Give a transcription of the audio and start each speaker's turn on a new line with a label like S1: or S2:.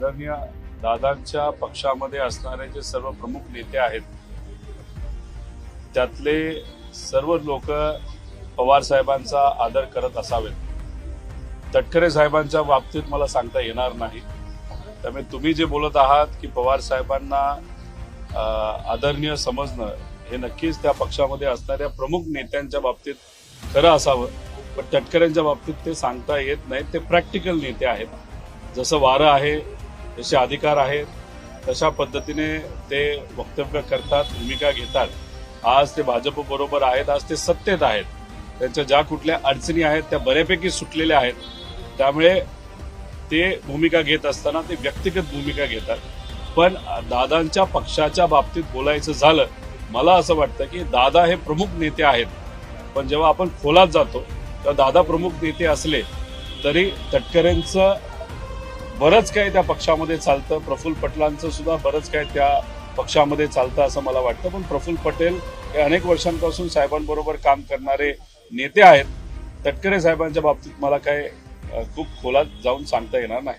S1: आदरणीय दादांच्या पक्षामध्ये असणारे जे सर्व प्रमुख नेते आहेत त्यातले सर्व लोक पवार साहेबांचा आदर करत असावेत। तटकरे साहेबांच्या बाबतीत मला सांगता येणार नाही। त्यामुळे तुम्ही जे बोलत आहात की पवार साहेबांना आदरणीय समजणं हे नक्कीच त्या पक्षामध्ये असणाऱ्या प्रमुख नेत्यांच्या बाबतीत खरं असावं, पण तटकरेंच्या बाबतीत ते सांगता येत नाही। ते प्रॅक्टिकल नेते आहेत, जसं वारं आहे जसे अधिकार आहेत तशा पद्धतीने ते वक्तव्य करतात, भूमिका घेतात। आज ते भाजप बरोबर आहेत, आज ते सत्तेत आहेत, त्यांच्या ज्या कुठल्या अडचणी आहेत त्या बऱ्यापैकी सुटलेल्या आहेत। त्यामुळे ते भूमिका घेत असताना ते व्यक्तिगत भूमिका घेतात। पण दादांच्या पक्षाच्या बाबतीत बोलायचं झालं, मला असं वाटतं की दादा हे प्रमुख नेते आहेत, पण जेव्हा आपण खोलात जातो तेव्हा दादा प्रमुख नेते असले तरी तटकरेंचं बरंच काही त्या पक्षामध्ये चालतं, प्रफुल्ल पटेलांचं सुद्धा बरंच काही त्या पक्षामध्ये चालतं असं मला वाटतं। पण प्रफुल्ल पटेल हे अनेक वर्षांपासून साहेबांबरोबर काम करणारे नेते आहेत। तटकरे साहेबांच्या बाबतीत मला काय खूप खोलात जाऊन सांगता येणार नाही।